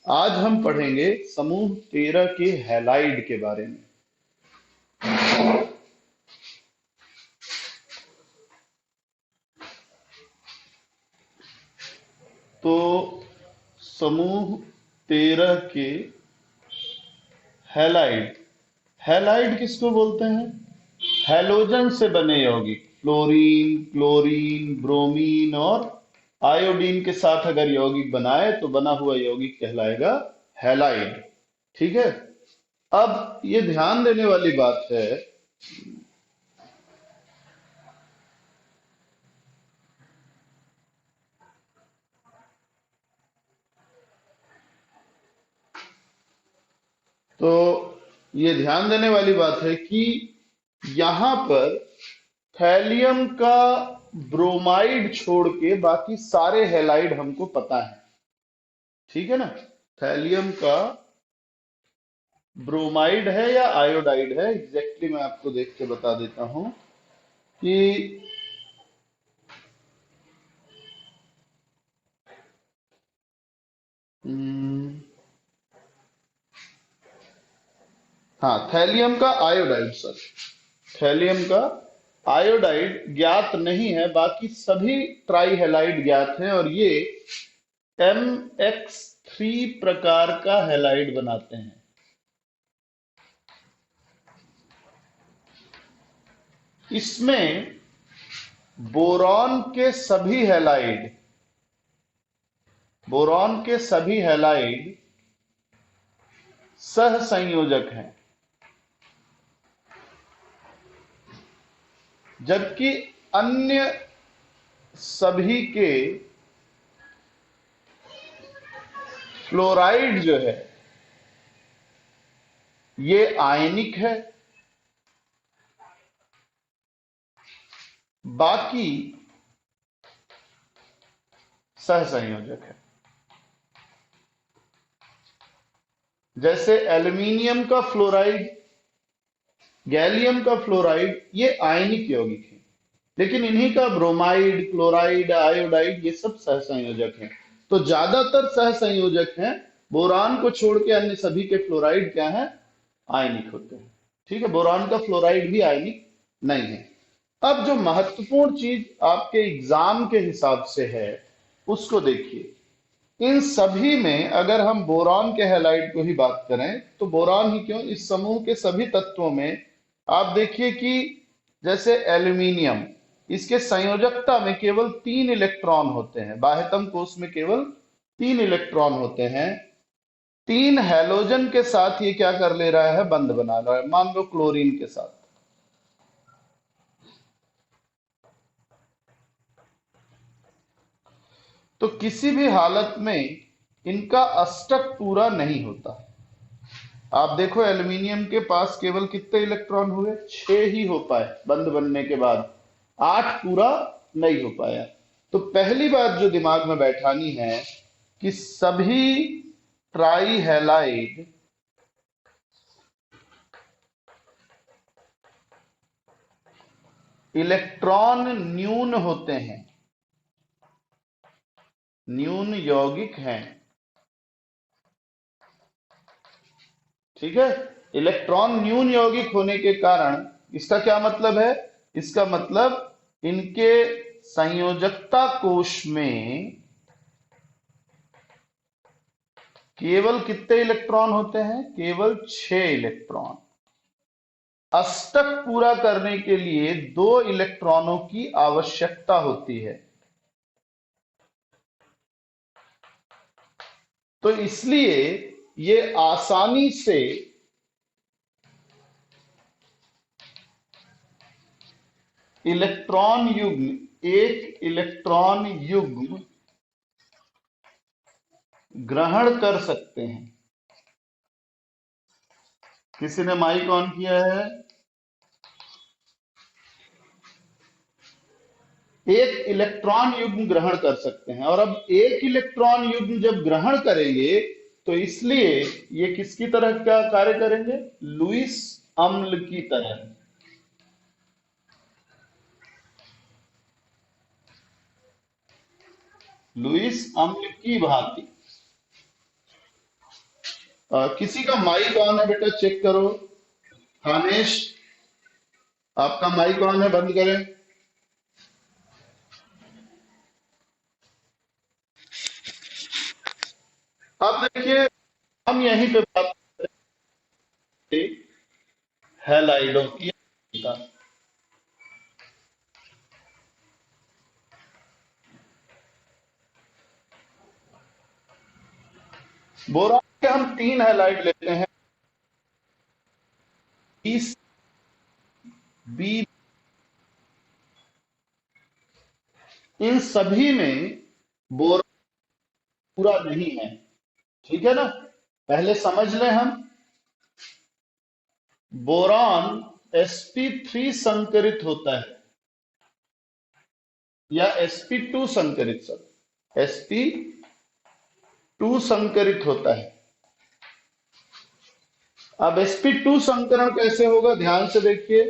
आज हम पढ़ेंगे समूह 13 के हैलाइड के बारे में। तो समूह 13 के हैलाइड, हैलाइड किसको बोलते हैं? हैलोजन से बने यौगिक, फ्लोरीन, क्लोरीन, ब्रोमीन और आयोडीन के साथ अगर यौगिक बनाए तो बना हुआ यौगिक कहलाएगा हैलाइड। ठीक है। अब ये ध्यान देने वाली बात है, तो ये ध्यान देने वाली बात है कि यहां पर थैलियम का ब्रोमाइड छोड़ के बाकी सारे हैलाइड हमको पता है। ठीक है ना। थैलियम का ब्रोमाइड है या आयोडाइड है, एग्जैक्टली मैं आपको देख के बता देता हूं कि हम्म, हाँ, थैलियम का आयोडाइड, सर, थैलियम का आयोडाइड ज्ञात नहीं है, बाकी सभी ट्राई हैलाइड ज्ञात हैं और ये MX3 प्रकार का हैलाइड बनाते हैं। इसमें बोरॉन के सभी हैलाइड, बोरॉन के सभी हैलाइड सह संयोजक हैं, जबकि अन्य सभी के फ्लोराइड जो है ये आयनिक है, बाकी सह संयोजक है। जैसे एल्यूमिनियम का फ्लोराइड, गैलियम का फ्लोराइड, ये आयनिक यौगिक है, लेकिन इन्हीं का ब्रोमाइड, क्लोराइड, आयोडाइड ये सब सह संयोजक हैं। तो ज्यादातर सह संयोजक हैं। बोरान को छोड़ के अन्य सभी के फ्लोराइड क्या है? आयनिक होते हैं। ठीक है, बोरान का फ्लोराइड भी आयनिक नहीं है। अब जो महत्वपूर्ण चीज आपके एग्जाम के हिसाब से है उसको देखिए। इन सभी में अगर हम बोरान के हैलाइड को ही बात करें तो बोरान ही क्यों, इस समूह के सभी तत्वों में आप देखिए कि जैसे एल्यूमिनियम, इसके संयोजकता में केवल 3 इलेक्ट्रॉन होते हैं, बाह्यतम कोश में केवल 3 इलेक्ट्रॉन होते हैं। 3 हैलोजन के साथ ये क्या कर ले रहा है? बंध बना रहा है। मान लो क्लोरीन के साथ, तो किसी भी हालत में इनका अष्टक पूरा नहीं होता। आप देखो एल्यूमिनियम के पास केवल कितने इलेक्ट्रॉन हुए? 6 ही हो पाए बंद बनने के बाद, 8 पूरा नहीं हो पाया। तो पहली बात जो दिमाग में बैठानी है कि सभी ट्राई हैलाइड इलेक्ट्रॉन न्यून होते हैं, न्यून यौगिक हैं। ठीक है, इलेक्ट्रॉन न्यून यौगिक होने के कारण इसका क्या मतलब है? इसका मतलब इनके संयोजकता कोश में केवल कितने इलेक्ट्रॉन होते हैं? केवल 6 इलेक्ट्रॉन। अष्टक पूरा करने के लिए 2 इलेक्ट्रॉनों की आवश्यकता होती है। तो इसलिए ये आसानी से इलेक्ट्रॉन युग्म, एक इलेक्ट्रॉन युग्म ग्रहण कर सकते हैं। किसी ने माइक ऑन किया है? एक इलेक्ट्रॉन युग्म ग्रहण कर सकते हैं। और अब एक इलेक्ट्रॉन युग्म जब ग्रहण करेंगे तो इसलिए ये किसकी तरह का कार्य करेंगे? लुईस अम्ल की तरह। लुईस अम्ल की भांति। किसी का माइक ऑन है बेटा, चेक करो। खानेश, आपका माइक ऑन है, बंद करें। अब देखिए, हम यहीं पे बात करते हैलाइडों की। बोरान के हम तीन हैलाइड लेते हैं, बी, बी। इन सभी में बोरान पूरा नहीं है, ठीक है ना। पहले समझ लें हम, बोरान sp3 संकरित होता है या sp2 संकरित, सब sp2 संकरित होता है। अब sp2 संकरण कैसे होगा, ध्यान से देखिए।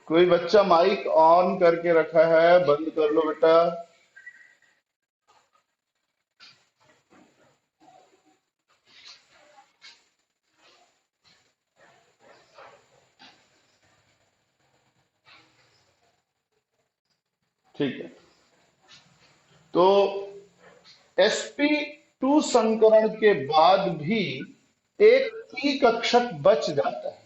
कोई बच्चा माइक ऑन करके रखा है, बंद कर लो बेटा। ठीक है, तो sp2 संकरण के बाद भी एक पी कक्षक बच जाता है।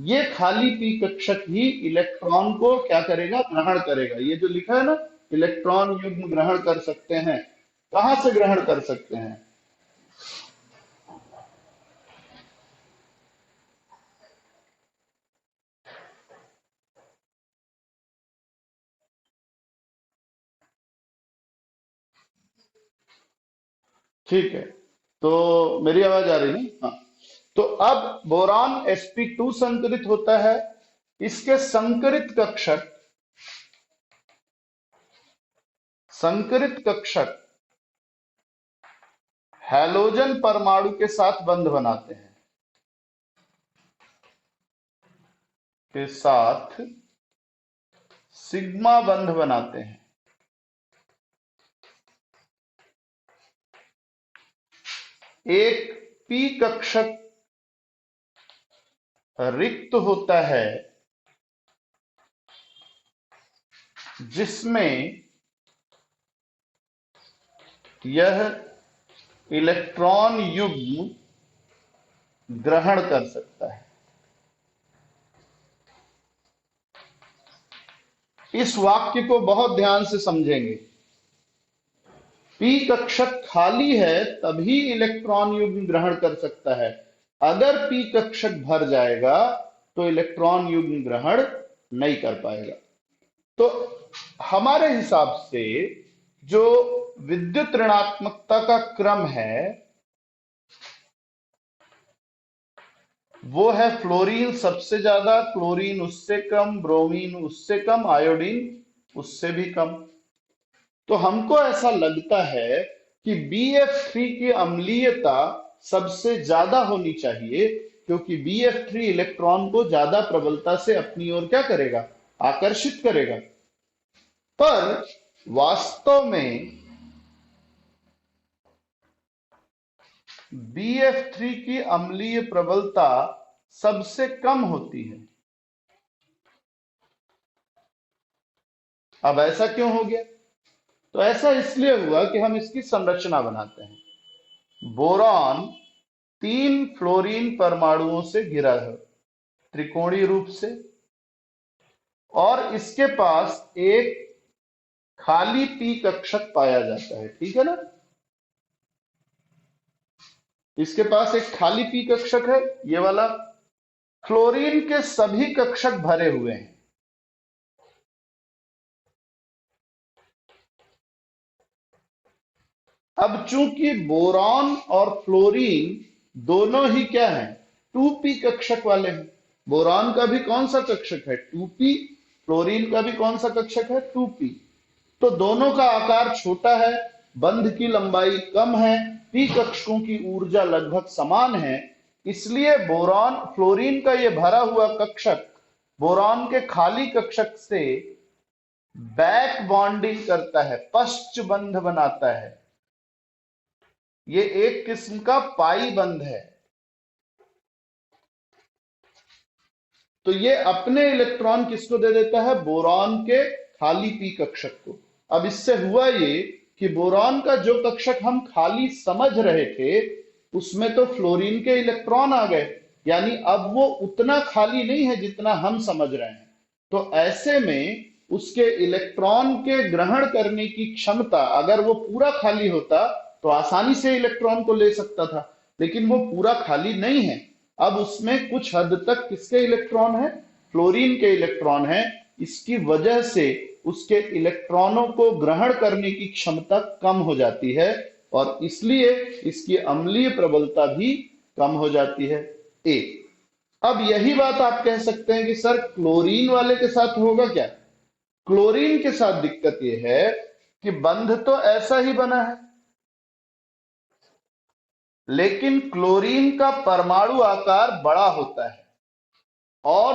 ये खाली पी कक्षक ही इलेक्ट्रॉन को क्या करेगा, ग्रहण करेगा। ये जो लिखा है ना, इलेक्ट्रॉन युग्म ग्रहण कर सकते हैं, कहां से ग्रहण कर सकते हैं? ठीक है, तो मेरी आवाज आ रही नहीं? हाँ। तो अब बोरान sp2 संकरित होता है, इसके संकरित कक्षक हैलोजन परमाणु के साथ बंध बनाते हैं, के साथ सिग्मा बंध बनाते हैं। एक पी कक्षक रिक्त होता है जिसमें यह इलेक्ट्रॉन युग्म ग्रहण कर सकता है। इस वाक्य को बहुत ध्यान से समझेंगे। पी कक्षक खाली है तभी इलेक्ट्रॉन युग्म ग्रहण कर सकता है। अगर पी कक्षक भर जाएगा तो इलेक्ट्रॉन युग्म ग्रहण नहीं कर पाएगा। तो हमारे हिसाब से जो विद्युत ऋणात्मकता का क्रम है वो है फ्लोरीन सबसे ज्यादा, क्लोरीन उससे कम, ब्रोमीन उससे कम, आयोडीन उससे भी कम। तो हमको ऐसा लगता है कि BF3 की अम्लीयता सबसे ज्यादा होनी चाहिए, क्योंकि BF3 इलेक्ट्रॉन को ज्यादा प्रबलता से अपनी ओर क्या करेगा, आकर्षित करेगा। पर वास्तव में BF3 की अम्लीय प्रबलता सबसे कम होती है। अब ऐसा क्यों हो गया? तो ऐसा इसलिए हुआ कि हम इसकी संरचना बनाते हैं। बोरॉन 3 फ्लोरीन परमाणुओं से घिरा है त्रिकोणीय रूप से, और इसके पास एक खाली पी कक्षक पाया जाता है, ठीक है ना। इसके पास एक खाली पी कक्षक है, ये वाला। फ्लोरीन के सभी कक्षक भरे हुए हैं। अब चूंकि बोरॉन और फ्लोरीन दोनों ही क्या है, 2p कक्षक वाले हैं। बोरॉन का भी कौन सा कक्षक है, 2p। फ्लोरीन का भी कौन सा कक्षक है, 2p। तो दोनों का आकार छोटा है, बंध की लंबाई कम है, p कक्षकों की ऊर्जा लगभग समान है। इसलिए बोरॉन, फ्लोरीन का यह भरा हुआ कक्षक बोरॉन के खाली कक्षक से बैक बॉन्डिंग करता है, पश्च बंध बनाता है। ये एक किस्म का पाई बंध है। तो ये अपने इलेक्ट्रॉन किसको दे देता है? बोरॉन के खाली पी कक्षक को। अब इससे हुआ ये कि बोरॉन का जो कक्षक हम खाली समझ रहे थे उसमें तो फ्लोरीन के इलेक्ट्रॉन आ गए, यानी अब वो उतना खाली नहीं है जितना हम समझ रहे हैं। तो ऐसे में उसके इलेक्ट्रॉन के ग्रहण करने की क्षमता, अगर वो पूरा खाली होता तो आसानी से इलेक्ट्रॉन को ले सकता था, लेकिन वो पूरा खाली नहीं है। अब उसमें कुछ हद तक किसके इलेक्ट्रॉन है? फ्लोरीन के इलेक्ट्रॉन है। इसकी वजह से उसके इलेक्ट्रॉनों को ग्रहण करने की क्षमता कम हो जाती है और इसलिए इसकी अम्लीय प्रबलता भी कम हो जाती है। ए। अब यही बात आप कह सकते हैं कि सर क्लोरीन वाले के साथ होगा क्या? क्लोरीन के साथ दिक्कत यह है कि बंध तो ऐसा ही बना है, लेकिन क्लोरीन का परमाणु आकार बड़ा होता है और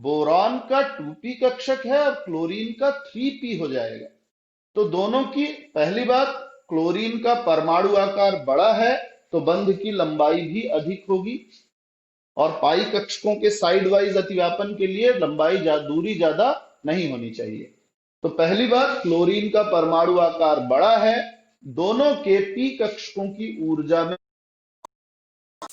बोरॉन का 2p कक्षक है और क्लोरीन का 3p हो जाएगा। तो दोनों की पहली बात, क्लोरीन का परमाणु आकार बड़ा है तो बंध की लंबाई भी अधिक होगी और पाई कक्षकों के साइड वाइज अतिव्यापन के लिए लंबाई दूरी ज्यादा नहीं होनी चाहिए। तो पहली बात, क्लोरीन का परमाणु आकार बड़ा है, दोनों के पी कक्षकों की ऊर्जा में।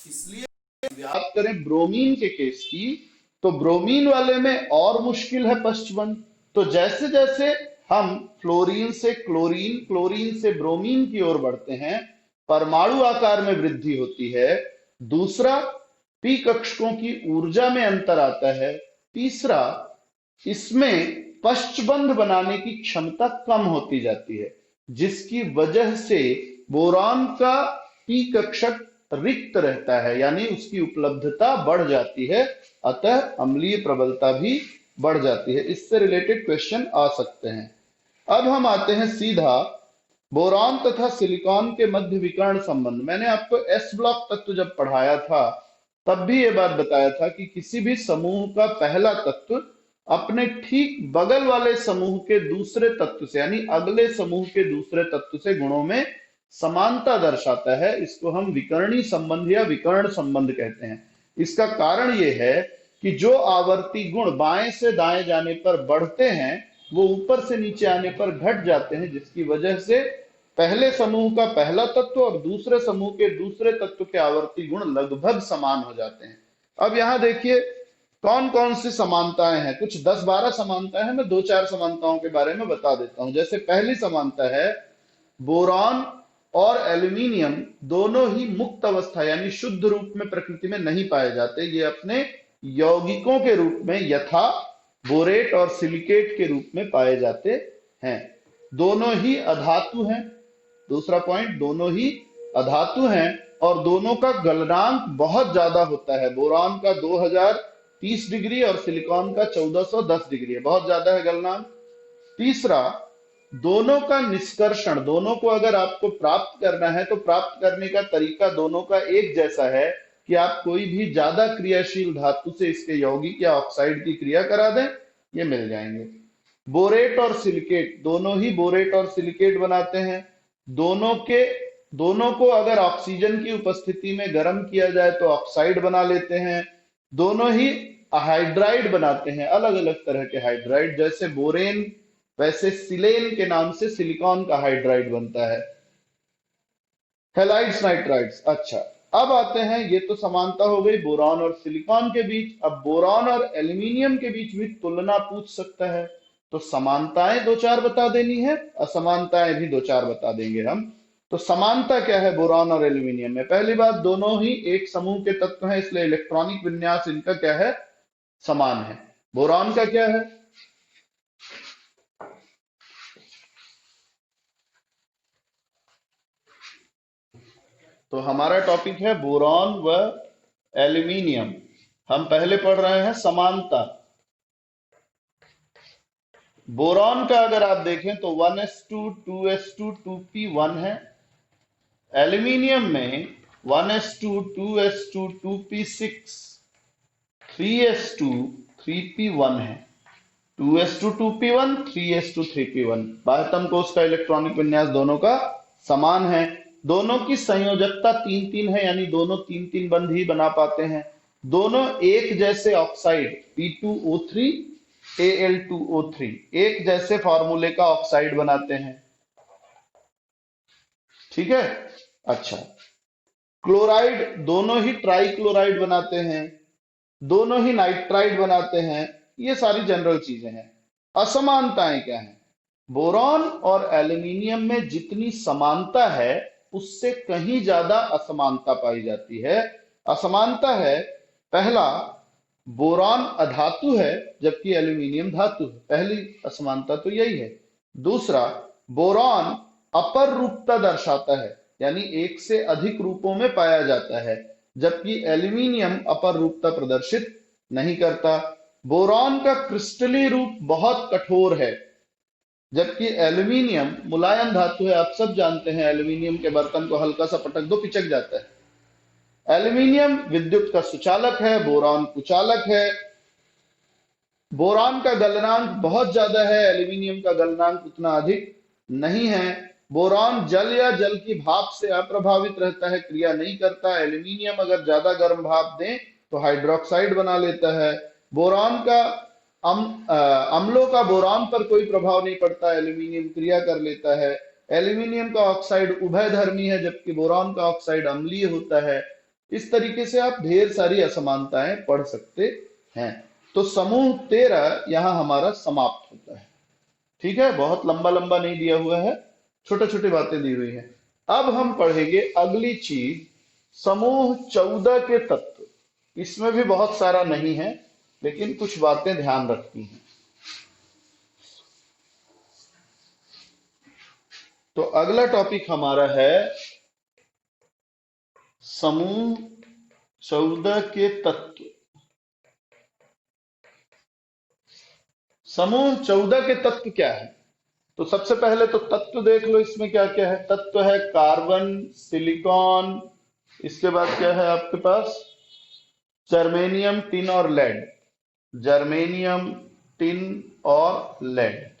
इसलिए बात करें ब्रोमीन के केस की, तो ब्रोमीन वाले में और मुश्किल है पश्चबंध। तो जैसे जैसे हम फ्लोरीन से क्लोरीन, क्लोरीन से ब्रोमीन की ओर बढ़ते हैं, परमाणु आकार में वृद्धि होती है। दूसरा, पी कक्षकों की ऊर्जा में अंतर आता है। तीसरा, इसमें पश्चबंध बनाने की क्षमता कम होती जाती है, जिसकी वजह से बोरॉन का पी कक्षक रिक्त रहता है, यानी उसकी उपलब्धता बढ़ जाती है, अतः अम्लीय प्रबलता भी बढ़ जाती है। इससे रिलेटेड क्वेश्चन आ सकते हैं। अब हम आते हैं सीधा बोरॉन तथा सिलिकॉन के मध्य विकर्ण संबंध। मैंने आपको एस ब्लॉक तत्व जब पढ़ाया था तब भी यह बात बताया था कि किसी भी समूह का पहला तत्व अपने ठीक बगल वाले समूह के दूसरे तत्व से, यानी अगले समूह के दूसरे तत्व से गुणों में समानता दर्शाता है। इसको हम विकर्णी संबंध या विकर्ण संबंध कहते हैं। इसका कारण यह है कि जो आवर्ती गुण बाएं से दाएं जाने पर बढ़ते हैं वो ऊपर से नीचे आने पर घट जाते हैं, जिसकी वजह से पहले समूह का पहला तत्व और दूसरे समूह के दूसरे तत्व के आवर्ती गुण लगभग समान हो जाते हैं। अब यहां देखिए कौन कौन सी समानताएं हैं। कुछ 10-12 समानताएं हैं, मैं 2-4 समानताओं के बारे में बता देता हूं। जैसे पहली समानता है, बोरॉन और एल्यूमिनियम दोनों ही मुक्त अवस्था यानी शुद्ध रूप में प्रकृति में नहीं पाए जाते। ये अपने यौगिकों के रूप में यथा बोरेट और सिलिकेट के रूप में पाए जाते हैं। दोनों ही अधातु हैं। दूसरा पॉइंट, दोनों ही अधातु हैं और दोनों का गलनांक बहुत ज्यादा होता है। बोरॉन का 2030 डिग्री और सिलिकॉन का 1410 डिग्री है, बहुत ज्यादा है गलनांक। तीसरा, दोनों का निष्कर्षण, दोनों को अगर आपको प्राप्त करना है तो प्राप्त करने का तरीका दोनों का एक जैसा है कि आप कोई भी ज्यादा क्रियाशील धातु से इसके यौगिक या ऑक्साइड की क्रिया करा दें, ये मिल जाएंगे। बोरेट और सिलिकेट, दोनों ही बोरेट और सिलिकेट बनाते हैं। दोनों को अगर ऑक्सीजन की उपस्थिति में गर्म किया जाए तो ऑक्साइड बना लेते हैं। दोनों ही हाइड्राइड बनाते हैं, अलग अलग तरह के हाइड्राइड। जैसे बोरेन वैसे सिलेन के नाम से सिलिकॉन का हाइड्राइड बनता है, हैलाइड्स नाइट्राइड्स। अच्छा, अब आते हैं, ये तो समानता हो गई बोरॉन और सिलिकॉन के बीच। अब बोरॉन और एल्यूमिनियम के बीच भी तुलना पूछ सकता है, तो समानताएं 2-4 बता देनी है, असमानताएं भी 2-4 बता देंगे हम। तो समानता क्या है बोरॉन और एल्यूमिनियम में? पहली बात, दोनों ही एक समूह के तत्व हैं, इसलिए इलेक्ट्रॉनिक विन्यास इनका क्या है? समान है। बोरॉन का क्या है? तो हमारा टॉपिक है बोरॉन व एल्यूमिनियम। हम पहले पढ़ रहे हैं समानता। बोरॉन का अगर आप देखें तो 1s2 2s2 2p1 है। एल्यूमिनियम में 1s2 2s2 2p6 3s2 3p1 है। 2s2 2p1 3s2 3p1। बाह्यतम कोश का इलेक्ट्रॉनिक विन्यास दोनों का समान है। दोनों की संयोजकता 3 3 है, यानी दोनों 3 3 बंध ही बना पाते हैं। दोनों एक जैसे ऑक्साइड P2O3 Al2O3 एक जैसे फॉर्मूले का ऑक्साइड बनाते हैं। ठीक है। अच्छा, क्लोराइड दोनों ही ट्राई क्लोराइड बनाते हैं, दोनों ही नाइट्राइड बनाते हैं। ये सारी जनरल चीजें हैं। असमानताएं क्या हैं? बोरॉन और एल्यूमिनियम में जितनी समानता है उससे कहीं ज्यादा असमानता पाई जाती है। असमानता है, पहला, बोरॉन अधातु है जबकि एल्यूमिनियम धातु है। पहली असमानता तो यही है। दूसरा, बोरॉन अपर रूपता दर्शाता है, यानी एक से अधिक रूपों में पाया जाता है, जबकि एल्यूमिनियम अपर रूपता प्रदर्शित नहीं करता। बोरॉन का क्रिस्टलीय रूप बहुत कठोर है, जबकि एल्यूमिनियम मुलायम धातु है। आप सब जानते हैं एल्यूमिनियम के बर्तन को हल्का सा पटक दो पिचक जाता है। एल्यूमिनियम विद्युत का सुचालक है, बोरॉन कुचालक है। बोरॉन का गलनांक बहुत ज्यादा है, एल्यूमिनियम का गलनांक उतना अधिक नहीं है। बोरॉन जल या जल की भाप से अप्रभावित रहता है, क्रिया नहीं करता। एल्यूमिनियम अगर ज्यादा गर्म भाप दें तो हाइड्रोक्साइड बना लेता है। बोरॉन का अम्लों का बोरॉन पर कोई प्रभाव नहीं पड़ता, एल्यूमिनियम क्रिया कर लेता है। एल्यूमिनियम का ऑक्साइड उभयधर्मी है, जबकि बोरॉन का ऑक्साइड अम्लीय होता है। इस तरीके से आप ढेर सारी असमानताएं पढ़ सकते हैं। तो समूह 13 यहां हमारा समाप्त होता है। ठीक है, बहुत लंबा लंबा नहीं दिया हुआ है, छोटे छोटे बातें दी हुई हैं। अब हम पढ़ेंगे अगली चीज, समूह 14 के तत्व। इसमें भी बहुत सारा नहीं है, लेकिन कुछ बातें ध्यान रखती हैं। तो अगला टॉपिक हमारा है समूह 14 के तत्व। समूह 14 के तत्व क्या है? तो सबसे पहले तो तत्व देख लो, इसमें क्या क्या है। तत्व है कार्बन, सिलिकॉन, इसके बाद क्या है आपके पास, जर्मेनियम, टिन और लेड। जर्मेनियम, टिन और लेड।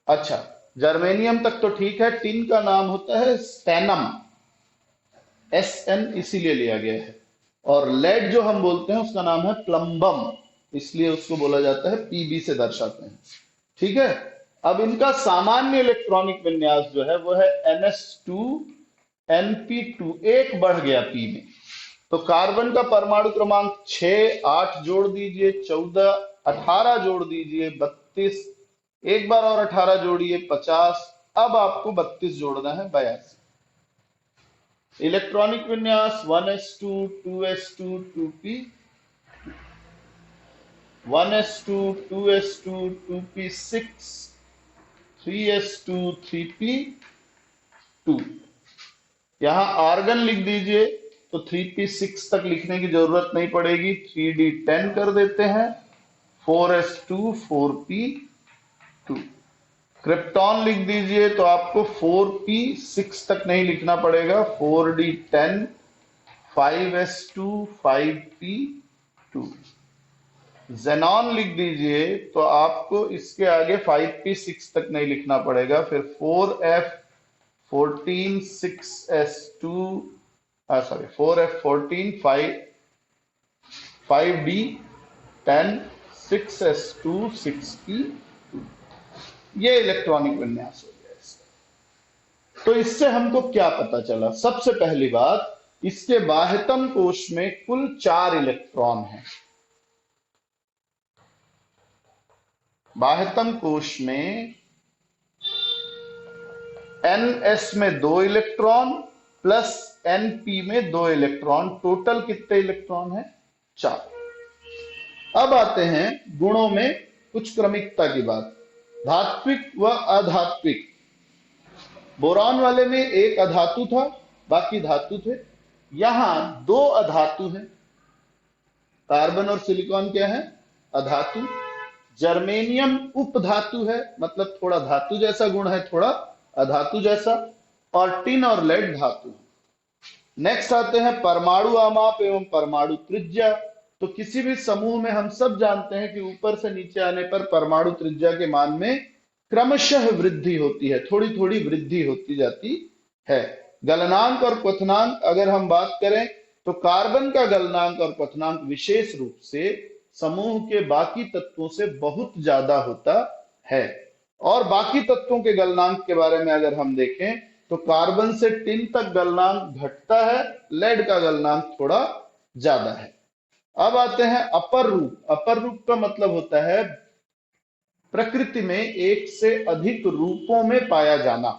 अच्छा, जर्मेनियम तक तो ठीक है। टिन का नाम होता है स्टेनम, SN इसीलिए लिया गया है। और लेड जो हम बोलते हैं उसका नाम है प्लम्बम, इसलिए उसको बोला जाता है PB से दर्शाते हैं। ठीक है। अब इनका सामान्य इलेक्ट्रॉनिक विन्यास जो है वो है NS2 NP2, एक बढ़ गया P में। तो कार्बन का परमाणु क्रमांक 6, 8 जोड़ दीजिए, 14, 18 जोड़ दीजिए, 32, एक बार और 18 जोड़िए, 50। अब आपको 32 जोड़ना है, 82। इलेक्ट्रॉनिक विन्यास 1s2 2s2 2p, 1s2 2s2 2p6, 3s2 3p2। यहां आर्गन लिख दीजिए, तो 3p6 तक लिखने की जरूरत नहीं पड़ेगी, 3d10 कर देते हैं, 4s2 4p2। क्रिप्टॉन लिख दीजिए, तो आपको 4p6 तक नहीं लिखना पड़ेगा, 4d10 5s2 5p2। जेनॉन लिख दीजिए, तो आपको इसके आगे 5p6 तक नहीं लिखना पड़ेगा, फिर 4f14 6s2 4f14 5d10 6s2 6p2। ये इलेक्ट्रॉनिक विन्यास हो गया इसका। तो इससे हमको क्या पता चला? सबसे पहली बात, इसके बाह्यतम कोश में कुल 4 इलेक्ट्रॉन हैं। बाह्यतम कोश में NS में 2 इलेक्ट्रॉन प्लस NP में 2 इलेक्ट्रॉन, टोटल कितने इलेक्ट्रॉन हैं? 4। अब आते हैं गुणों में कुछ क्रमिकता की बात। धात्विक व अधात्विक। बोरॉन वाले में एक अधातु था, बाकी धातु थे। यहां 2 अधातु हैं। कार्बन और सिलिकॉन क्या है? अधातु। जर्मेनियम उपधातु है, मतलब थोड़ा धातु जैसा गुण है, थोड़ा अधातु जैसा। और टिन और लेड धातु। नेक्स्ट आते हैं परमाणु आमाप एवं परमाणु त्रिज्या। तो किसी भी समूह में हम सब जानते हैं कि ऊपर से नीचे आने पर परमाणु त्रिज्या के मान में क्रमशः वृद्धि होती है, थोड़ी थोड़ी वृद्धि होती जाती है। गलनांक और क्वथनांक अगर हम बात करें तो कार्बन का गलनांक और क्वथनांक विशेष रूप से समूह के बाकी तत्वों से बहुत ज्यादा होता है। और बाकी तत्वों के गलनांक के बारे में अगर हम देखें तो कार्बन से टिन तक गलनांक घटता है, लेड का गलनांक थोड़ा ज्यादा है। अब आते हैं अपर रूप। अपर रूप का मतलब होता है प्रकृति में एक से अधिक रूपों में पाया जाना।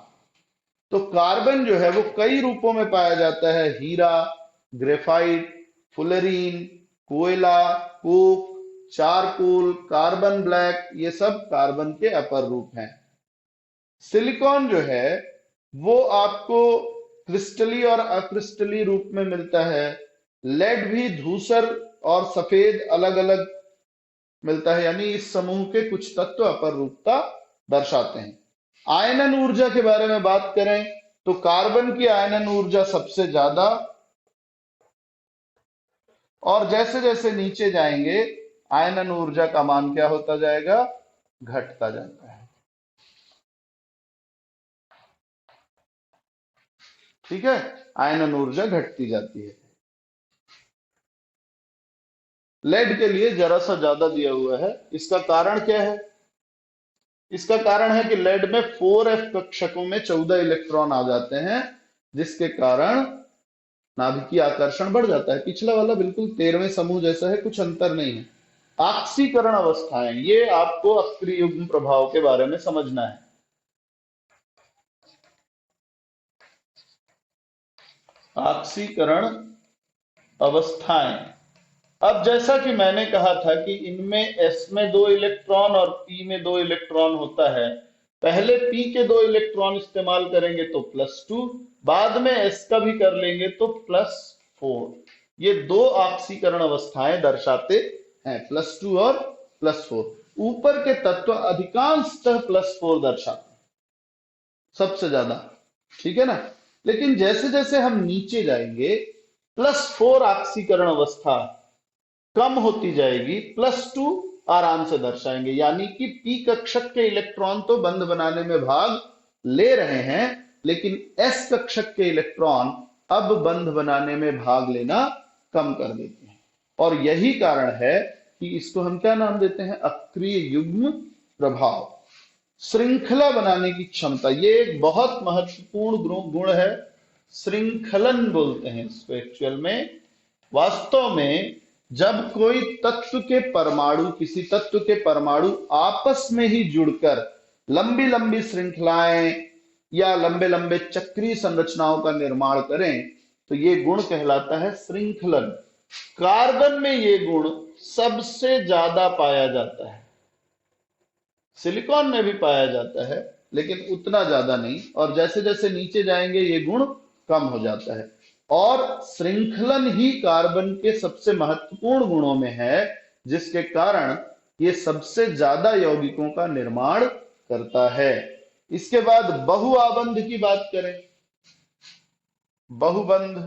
तो कार्बन जो है वो कई रूपों में पाया जाता है, हीरा, ग्रेफाइट, फुलरीन, कोयला, कोक, चारकोल, कार्बन ब्लैक, ये सब कार्बन के अपर रूप हैं। सिलिकॉन जो है वो आपको क्रिस्टली और अक्रिस्टली रूप में मिलता है। लेड भी धूसर और सफेद अलग अलग मिलता है, यानी इस समूह के कुछ तत्व अपर रूपता दर्शाते हैं। आयनन ऊर्जा के बारे में बात करें तो कार्बन की आयनन ऊर्जा सबसे ज्यादा, और जैसे जैसे नीचे जाएंगे आयनन ऊर्जा का मान क्या होता जाएगा, घटता जाता है। ठीक है, आयनन ऊर्जा घटती जाती है। लेड के लिए जरा सा ज्यादा दिया हुआ है, इसका कारण क्या है? इसका कारण है कि लेड में 4f कक्षकों में 14 इलेक्ट्रॉन आ जाते हैं, जिसके कारण नाभिकीय आकर्षण बढ़ जाता है। पिछला वाला बिल्कुल 13वें समूह जैसा है, कुछ अंतर नहीं है। ऑक्सीकरण अवस्थाएं, ये आपको अक्रिय युग्म प्रभाव के बारे में समझना है। ऑक्सीकरण अवस्थाएं, अब जैसा कि मैंने कहा था कि इनमें S में 2 इलेक्ट्रॉन और P में 2 इलेक्ट्रॉन होता है। पहले P के 2 इलेक्ट्रॉन इस्तेमाल करेंगे तो +2, बाद में S का भी कर लेंगे तो +4। ये दो ऑक्सीकरण अवस्थाएं दर्शाते हैं, +2 और +4। ऊपर के तत्व अधिकांशतः +4 दर्शाते हैं, सबसे ज्यादा। ठीक है ना? लेकिन जैसे जैसे हम नीचे जाएंगे +4 ऑक्सीकरण अवस्था कम होती जाएगी, +2 आराम से दर्शाएंगे। यानी कि P कक्षक के इलेक्ट्रॉन तो बंध बनाने में भाग ले रहे हैं, लेकिन S कक्षक के इलेक्ट्रॉन अब बंध बनाने में भाग लेना कम कर देते हैं। और यही कारण है कि इसको हम क्या नाम देते हैं, अक्रिय युग्म प्रभाव। श्रृंखला बनाने की क्षमता, ये एक बहुत महत्वपूर्ण गुण है। श्रृंखलन बोलते हैं इसको एक्चुअल में। वास्तव में जब कोई तत्व के परमाणु, किसी तत्व के परमाणु आपस में ही जुड़कर लंबी लंबी श्रृंखलाएं या लंबे लंबे चक्रीय संरचनाओं का निर्माण करें तो ये गुण कहलाता है श्रृंखलन। कार्बन में ये गुण सबसे ज्यादा पाया जाता है। सिलिकॉन में भी पाया जाता है लेकिन उतना ज्यादा नहीं, और जैसे जैसे नीचे जाएंगे ये गुण कम हो जाता है। और श्रृंखलन ही कार्बन के सबसे महत्वपूर्ण गुणों में है, जिसके कारण ये सबसे ज्यादा यौगिकों का निर्माण करता है। इसके बाद बहुआबंध की बात करें। बहुबंध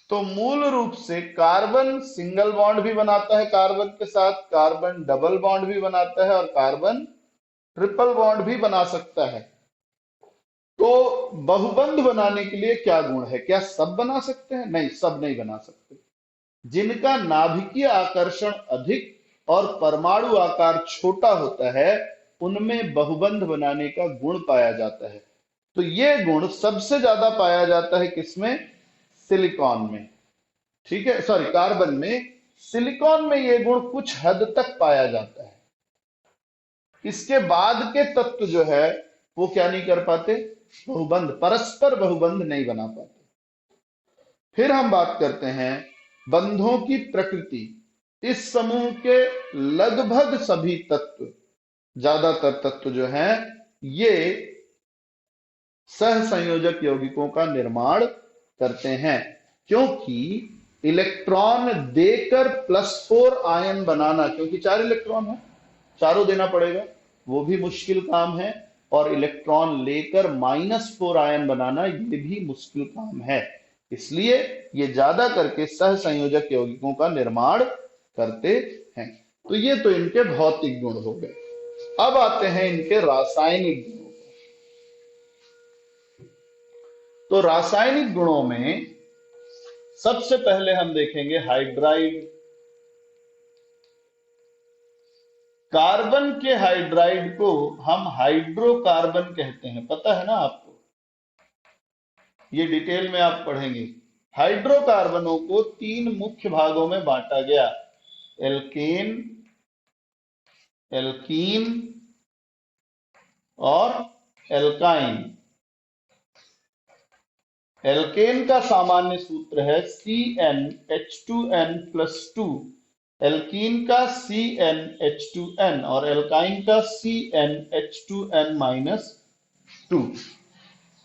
तो मूल रूप से कार्बन सिंगल बॉन्ड भी बनाता है कार्बन के साथ, कार्बन डबल बॉन्ड भी बनाता है और कार्बन ट्रिपल बॉन्ड भी बना सकता है। तो बहुबंध बनाने के लिए क्या गुण है? क्या सब बना सकते हैं? नहीं, सब नहीं बना सकते। जिनका नाभिकीय आकर्षण अधिक और परमाणु आकार छोटा होता है उनमें बहुबंध बनाने का गुण पाया जाता है। तो ये गुण सबसे ज्यादा पाया जाता है किसमें? सिलिकॉन में। ठीक है, सॉरी, कार्बन में। सिलिकॉन में ये गुण कुछ हद तक पाया जाता है। इसके बाद के तत्व जो है वो क्या नहीं कर पाते? बहुबंध, परस्पर बहुबंध नहीं बना पाते। फिर हम बात करते हैं बंधों की प्रकृति। इस समूह के लगभग सभी तत्व, ज्यादातर तत्व जो हैं, ये सहसंयोजक यौगिकों का निर्माण करते हैं, क्योंकि इलेक्ट्रॉन देकर +4 आयन बनाना, क्योंकि 4 इलेक्ट्रॉन है, चारों देना पड़ेगा, वो भी मुश्किल काम है। और इलेक्ट्रॉन लेकर -4 आयन बनाना, ये भी मुश्किल काम है। इसलिए ये ज्यादा करके सहसंयोजक यौगिकों का निर्माण करते हैं। तो ये तो इनके भौतिक गुण हो गए। अब आते हैं इनके रासायनिक गुणों। तो रासायनिक गुणों में सबसे पहले हम देखेंगे हाइड्राइड। कार्बन के हाइड्राइड को हम हाइड्रोकार्बन कहते हैं, पता है ना आपको, ये डिटेल में आप पढ़ेंगे। हाइड्रोकार्बनों को 3 मुख्य भागों में बांटा गया, एल्केन, एल्कीन और एल्काइन। एल्केन का सामान्य सूत्र है CnH2n+2, एल्कीन का CnH2n और एल्काइन का CnH2n-2।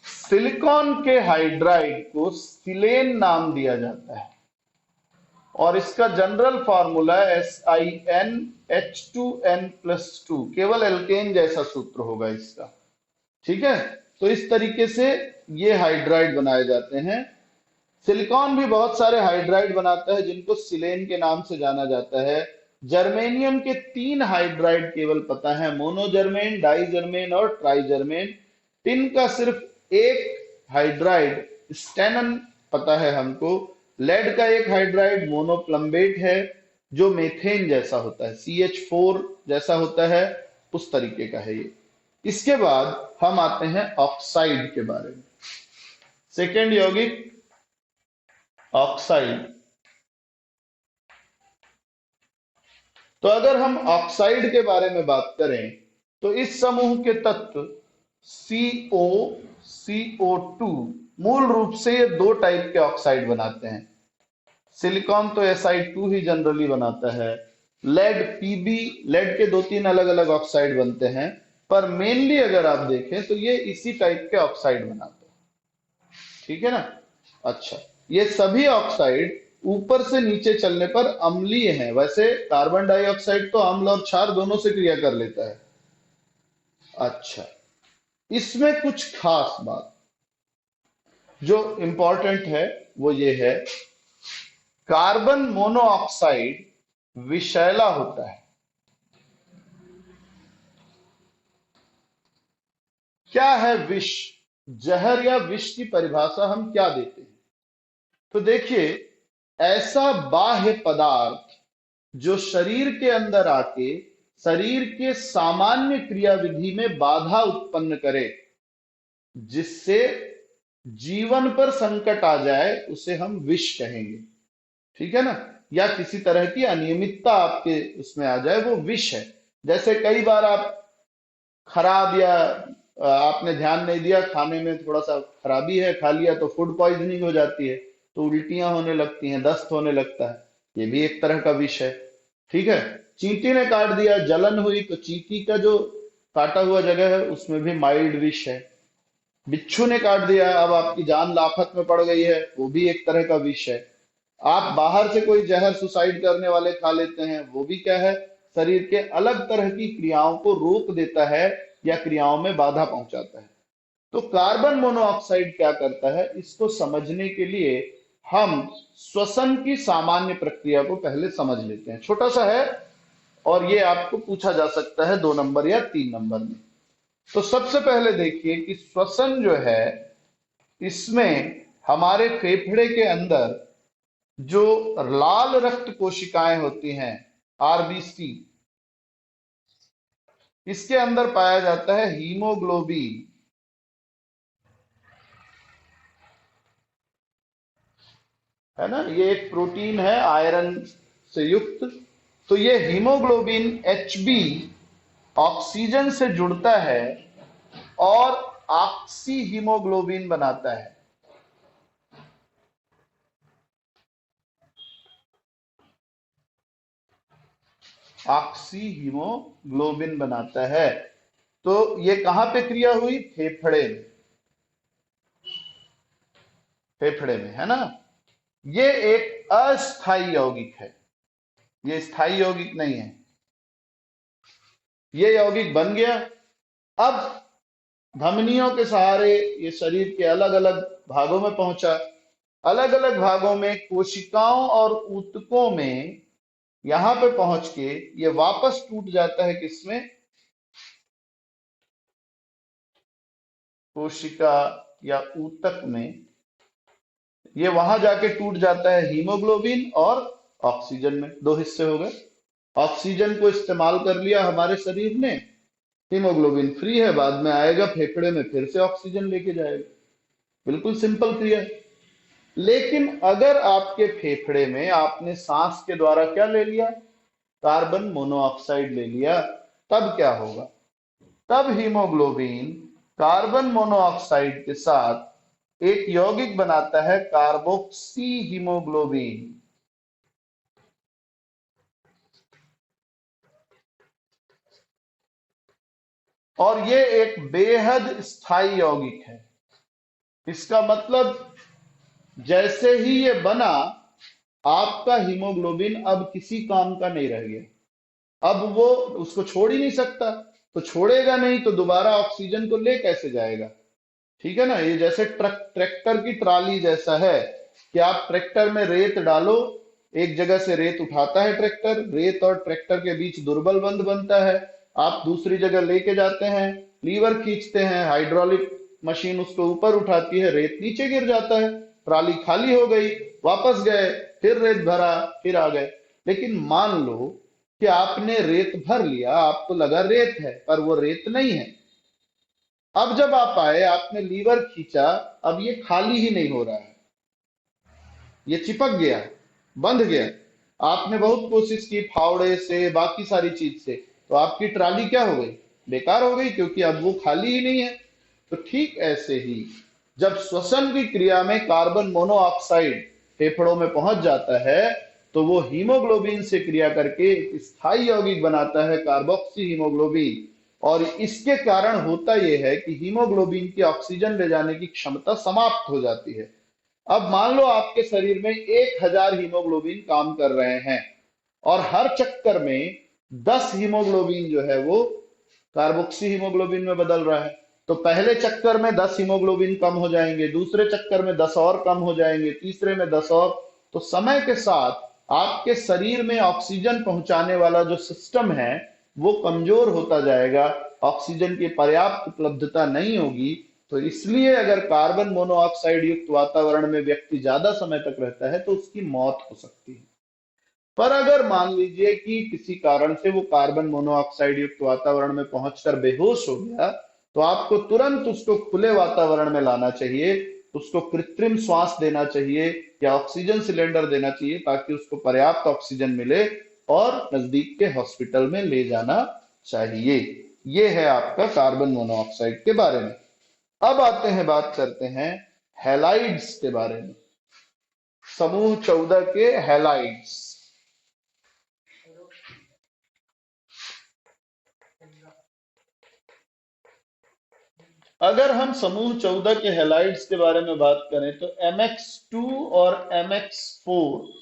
सिलिकॉन के हाइड्राइड को सिलेन नाम दिया जाता है और इसका जनरल फॉर्मूला SiNH2n+2, केवल एल्केन जैसा सूत्र होगा इसका। ठीक है, तो इस तरीके से ये हाइड्राइड बनाए जाते हैं। सिलिकॉन भी बहुत सारे हाइड्राइड बनाता है जिनको सिलेन के नाम से जाना जाता है। जर्मेनियम के 3 हाइड्राइड केवल पता है, मोनोजर्मेन, डाइजर्मेन और ट्राइजर्मेन। टिन का सिर्फ एक हाइड्राइड स्टेनन पता है हमको। लेड का एक हाइड्राइड मोनोप्लम्बेट है जो मेथेन जैसा होता है, CH4 जैसा होता है, उस तरीके का है ये। इसके बाद हम आते हैं ऑक्साइड के बारे में। सेकेंड यौगिक ऑक्साइड। तो अगर हम ऑक्साइड के बारे में बात करें तो इस समूह के तत्व CO, CO2 मूल रूप से ये 2 टाइप के ऑक्साइड बनाते हैं। सिलिकॉन तो Si2 ही जनरली बनाता है। लेड Pb, लेड के 2-3 अलग अलग ऑक्साइड बनते हैं, पर मेनली अगर आप देखें तो ये इसी टाइप के ऑक्साइड बनाते हैं। ठीक है ना। अच्छा, ये सभी ऑक्साइड ऊपर से नीचे चलने पर अम्लीय हैं। वैसे कार्बन डाइऑक्साइड तो अम्ल और क्षार दोनों से क्रिया कर लेता है। अच्छा, इसमें कुछ खास बात जो इंपॉर्टेंट है वो ये है, कार्बन मोनोऑक्साइड विषैला होता है। क्या है विष? जहर या विष की परिभाषा हम क्या देते हैं? तो देखिए, ऐसा बाह्य पदार्थ जो शरीर के अंदर आके शरीर के सामान्य क्रियाविधि में बाधा उत्पन्न करे, जिससे जीवन पर संकट आ जाए, उसे हम विष कहेंगे। ठीक है ना। या किसी तरह की अनियमितता आपके उसमें आ जाए, वो विष है। जैसे कई बार आप खराब या आपने ध्यान नहीं दिया, खाने में थोड़ा सा खराबी है, खा लिया तो फूड पॉइजनिंग हो जाती है, तो उल्टियां होने लगती हैं, दस्त होने लगता है, ये भी एक तरह का विष है। ठीक है। चींटी ने काट दिया, जलन हुई, तो चींटी का जो काटा हुआ जगह है उसमें भी माइल्ड विष है। बिच्छू ने काट दिया, अब आपकी जान लाफत में पड़ गई है, वो भी एक तरह का विष है। आप बाहर से कोई जहर सुसाइड करने वाले खा लेते हैं, वो भी क्या है, शरीर के अलग तरह की क्रियाओं को रोक देता है या क्रियाओं में बाधा पहुंचाता है। तो कार्बन मोनोऑक्साइड क्या करता है, इसको समझने के लिए हम श्वसन की सामान्य प्रक्रिया को पहले समझ लेते हैं। छोटा सा है और ये आपको पूछा जा सकता है 2 नंबर या 3 नंबर में। तो सबसे पहले देखिए कि श्वसन जो है, इसमें हमारे फेफड़े के अंदर जो लाल रक्त कोशिकाएं होती हैं, RBC, इसके अंदर पाया जाता है हीमोग्लोबिन। है ना, ये एक प्रोटीन है आयरन से युक्त। तो ये हीमोग्लोबिन Hb ऑक्सीजन से जुड़ता है और ऑक्सी हीमोग्लोबिन बनाता है। ऑक्सी हीमोग्लोबिन बनाता है। तो ये कहां पे क्रिया हुई? फेफड़े में। फेफड़े में, है ना। ये एक अस्थायी यौगिक है, ये स्थायी यौगिक नहीं है। ये यौगिक बन गया, अब धमनियों के सहारे ये शरीर के अलग अलग भागों में पहुंचा। अलग अलग भागों में कोशिकाओं और ऊतकों में यहां पे पहुंच के ये वापस टूट जाता है किसमें, कोशिका या ऊतक में। ये वहां जाके टूट जाता है हीमोग्लोबिन और ऑक्सीजन में, दो हिस्से हो गए। ऑक्सीजन को इस्तेमाल कर लिया हमारे शरीर ने, हीमोग्लोबिन फ्री है, बाद में आएगा फेफड़े में फिर से ऑक्सीजन लेके जाएगा। बिल्कुल सिंपल क्रिया है। लेकिन अगर आपके फेफड़े में आपने सांस के द्वारा क्या ले लिया, कार्बन मोनोऑक्साइड ले लिया, तब क्या होगा, तब हीमोग्लोबिन कार्बन मोनोऑक्साइड के साथ एक यौगिक बनाता है कार्बोक्सी हीमोग्लोबिन। और ये एक बेहद स्थायी यौगिक है। इसका मतलब जैसे ही ये बना, आपका हीमोग्लोबिन अब किसी काम का नहीं रह गया। अब वो उसको छोड़ ही नहीं सकता, तो छोड़ेगा नहीं तो दोबारा ऑक्सीजन को ले कैसे जाएगा। ठीक है ना, ये जैसे ट्रैक्टर की ट्राली जैसा है कि आप ट्रैक्टर में रेत डालो, एक जगह से रेत उठाता है ट्रैक्टर, रेत और ट्रैक्टर के बीच दुर्बल बंध बनता है, आप दूसरी जगह लेके जाते हैं, लीवर खींचते हैं, हाइड्रोलिक मशीन उसको ऊपर उठाती है, रेत नीचे गिर जाता है, ट्राली खाली हो गई, वापस गए, फिर रेत भरा, फिर आ गए। लेकिन मान लो कि आपने रेत भर लिया, आपको लगा रेत है, पर वो रेत नहीं है। अब जब आप आए, आपने लीवर खींचा, अब ये खाली ही नहीं हो रहा है, ये चिपक गया, बंध गया। आपने बहुत कोशिश की फावड़े से, बाकी सारी चीज से, तो आपकी ट्राली क्या हो गई, बेकार हो गई, क्योंकि अब वो खाली ही नहीं है। तो ठीक ऐसे ही जब श्वसन की क्रिया में कार्बन मोनोऑक्साइड फेफड़ों में पहुंच जाता है, तो वो हीमोग्लोबिन से क्रिया करके एक स्थायी यौगिक बनाता है कार्बोक्सी हीमोग्लोबिन। और इसके कारण होता यह है कि हीमोग्लोबिन की ऑक्सीजन ले जाने की क्षमता समाप्त हो जाती है। अब मान लो आपके शरीर में 1000 हीमोग्लोबिन काम कर रहे हैं, और हर चक्कर में 10 हीमोग्लोबिन जो है वो कार्बोक्सी हीमोग्लोबिन में बदल रहा है। तो पहले चक्कर में 10 हीमोग्लोबिन कम हो जाएंगे, दूसरे चक्कर में 10 और कम हो जाएंगे, तीसरे में 10 और। तो समय के साथ आपके शरीर में ऑक्सीजन पहुंचाने वाला जो सिस्टम है वो कमजोर होता जाएगा, ऑक्सीजन की पर्याप्त उपलब्धता नहीं होगी। तो इसलिए अगर कार्बन मोनोऑक्साइड युक्त वातावरण में व्यक्ति ज्यादा समय तक रहता है तो उसकी मौत हो सकती है। पर अगर मान लीजिए कि किसी कारण से वो कार्बन मोनोऑक्साइड युक्त वातावरण में पहुंचकर बेहोश हो गया, तो आपको तुरंत उसको खुले वातावरण में लाना चाहिए, उसको कृत्रिम श्वास देना चाहिए या ऑक्सीजन सिलेंडर देना चाहिए, ताकि उसको पर्याप्त ऑक्सीजन मिले, और नजदीक के हॉस्पिटल में ले जाना चाहिए। ये है आपका कार्बन मोनोऑक्साइड के बारे में। अब आते हैं, बात करते हैं हैलाइड्स के बारे में, समूह 14 के हैलाइड्स। अगर हम समूह 14 के हैलाइड्स के बारे में बात करें तो MX2 और MX4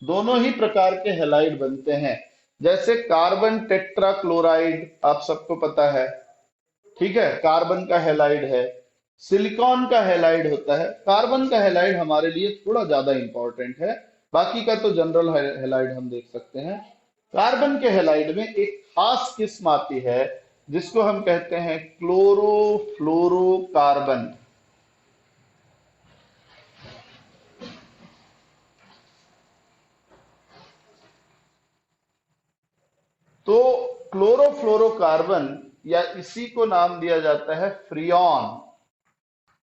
दोनों ही प्रकार के हैलाइड बनते हैं। जैसे कार्बन टेट्राक्लोराइड आप सबको पता है, ठीक है, कार्बन का हैलाइड है। सिलिकॉन का हैलाइड होता है। कार्बन का हैलाइड हमारे लिए थोड़ा ज्यादा इंपॉर्टेंट है, बाकी का तो जनरल हैलाइड हम देख सकते हैं। कार्बन के हैलाइड में एक खास किस्म आती है जिसको हम कहते हैं क्लोरोफ्लोरोकार्बन। तो क्लोरोफ्लोरोकार्बन, या इसी को नाम दिया जाता है फ्रियॉन।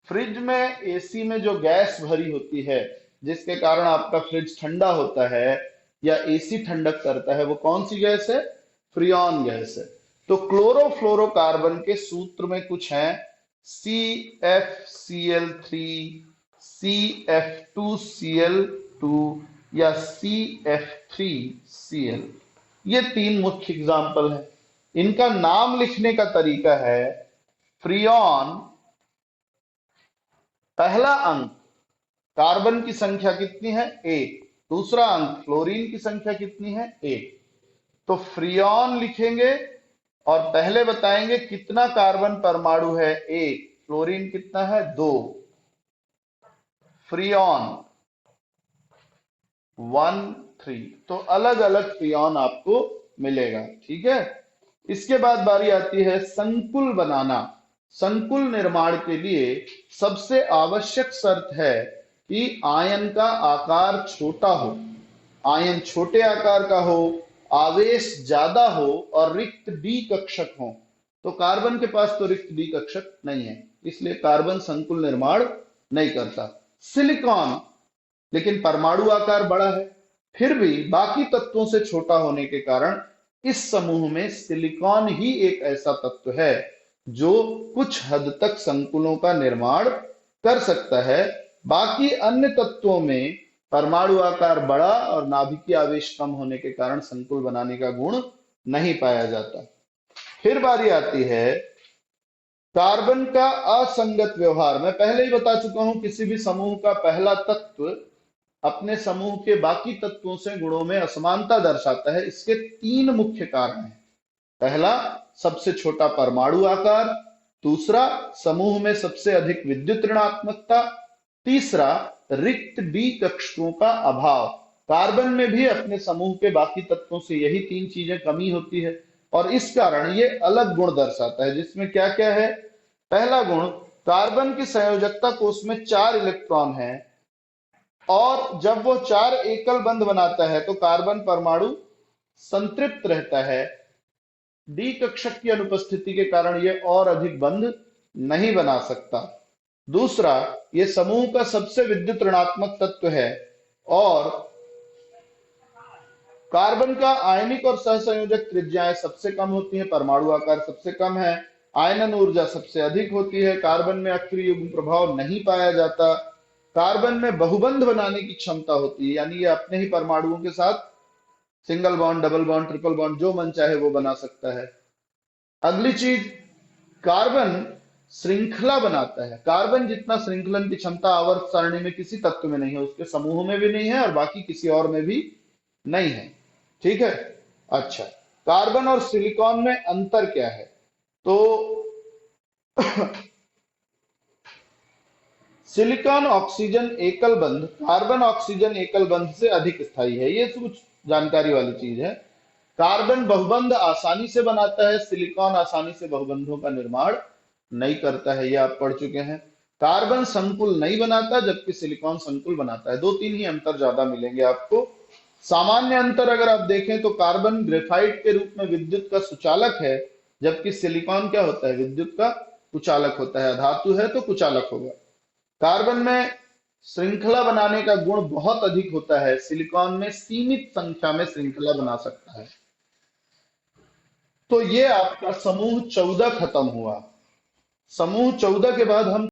फ्रिज में, एसी में जो गैस भरी होती है जिसके कारण आपका फ्रिज ठंडा होता है या एसी ठंडक करता है, वो कौन सी गैस है, फ्रियॉन गैस है। तो क्लोरोफ्लोरोकार्बन के सूत्र में कुछ हैं, CFCl3, CF2Cl2 या CF3Cl। ये तीन मुख्य एग्जाम्पल हैं। इनका नाम लिखने का तरीका है, फ्रियॉन पहला अंक कार्बन की संख्या कितनी है, 1। दूसरा अंक फ्लोरीन की संख्या कितनी है, 1। तो फ्रियॉन लिखेंगे और पहले बताएंगे कितना कार्बन परमाणु है, 1। फ्लोरीन कितना है, 2। फ्रियॉन 1 3। तो अलग अलग फ्रियोन आपको मिलेगा, ठीक है। इसके बाद बारी आती है संकुल बनाना। संकुल निर्माण के लिए सबसे आवश्यक शर्त है कि आयन का आकार छोटा हो, आयन छोटे आकार का हो, आवेश ज्यादा हो और रिक्त डी कक्षक हो। तो कार्बन के पास तो रिक्त डी कक्षक नहीं है, इसलिए कार्बन संकुल निर्माण नहीं करता। सिलिकॉन लेकिन परमाणु आकार बड़ा है, फिर भी बाकी तत्वों से छोटा होने के कारण इस समूह में सिलिकॉन ही एक ऐसा तत्व है जो कुछ हद तक संकुलों का निर्माण कर सकता है। बाकी अन्य तत्वों में परमाणु आकार बड़ा और नाभिकीय आवेश कम होने के कारण संकुल बनाने का गुण नहीं पाया जाता। फिर बारी आती है कार्बन का असंगत व्यवहार। मैं पहले ही बता चुका हूं, किसी भी समूह का पहला तत्व अपने समूह के बाकी तत्वों से गुणों में असमानता दर्शाता है। इसके 3 मुख्य कारण हैं। पहला, सबसे छोटा परमाणु आकार। दूसरा, समूह में सबसे अधिक विद्युत ऋणात्मकता। तीसरा, रिक्त डी कक्षकों का अभाव। कार्बन में भी अपने समूह के बाकी तत्वों से यही 3 चीजें कमी होती है और इस कारण ये अलग गुण दर्शाता है, जिसमें क्या क्या है। पहला गुण, कार्बन की संयोजकता कोष में 4 इलेक्ट्रॉन है और जब वो 4 एकल बंध बनाता है तो कार्बन परमाणु संतृप्त रहता है। डी कक्षक की अनुपस्थिति के कारण यह और अधिक बंध नहीं बना सकता। दूसरा, यह समूह का सबसे विद्युत ऋणात्मक तत्व है और कार्बन का आयनिक और सहसंयोजक त्रिज्याएं सबसे कम होती हैं, परमाणु आकार सबसे कम है, आयनन ऊर्जा सबसे अधिक होती है। कार्बन में अक्रिय युग्म प्रभाव नहीं पाया जाता। कार्बन में बहुबंध बनाने की क्षमता होती है, यानी ये अपने ही परमाणुओं के साथ single bond, double bond, triple bond जो मन चाहे वो बना सकता है। अगली चीज, कार्बन श्रृंखला बनाता है। कार्बन जितना श्रृंखलन की क्षमता आवर्त सारणी में किसी तत्व में नहीं है, उसके समूह में भी नहीं है और बाकी किसी और में भी नहीं है, ठीक है। अच्छा, कार्बन और सिलिकॉन में अंतर क्या है? तो सिलिकॉन ऑक्सीजन एकल बंध कार्बन ऑक्सीजन एकल बंध से अधिक स्थायी है, ये कुछ जानकारी वाली चीज है। कार्बन बहुबंध आसानी से बनाता है, सिलिकॉन आसानी से बहुबंधों का निर्माण नहीं करता है, ये आप पढ़ चुके हैं। कार्बन संकुल नहीं बनाता जबकि सिलिकॉन संकुल बनाता है। 2-3 ही अंतर ज्यादा मिलेंगे आपको। सामान्य अंतर अगर आप देखें तो कार्बन ग्रेफाइट के रूप में विद्युत का सुचालक है, जबकि सिलिकॉन क्या होता है? विद्युत का कुचालक होता है। धातु है तो कुचालक होगा। कार्बन में श्रृंखला बनाने का गुण बहुत अधिक होता है, सिलिकॉन में सीमित संख्या में श्रृंखला बना सकता है। तो ये आपका समूह 14 खत्म हुआ। समूह 14 के बाद हम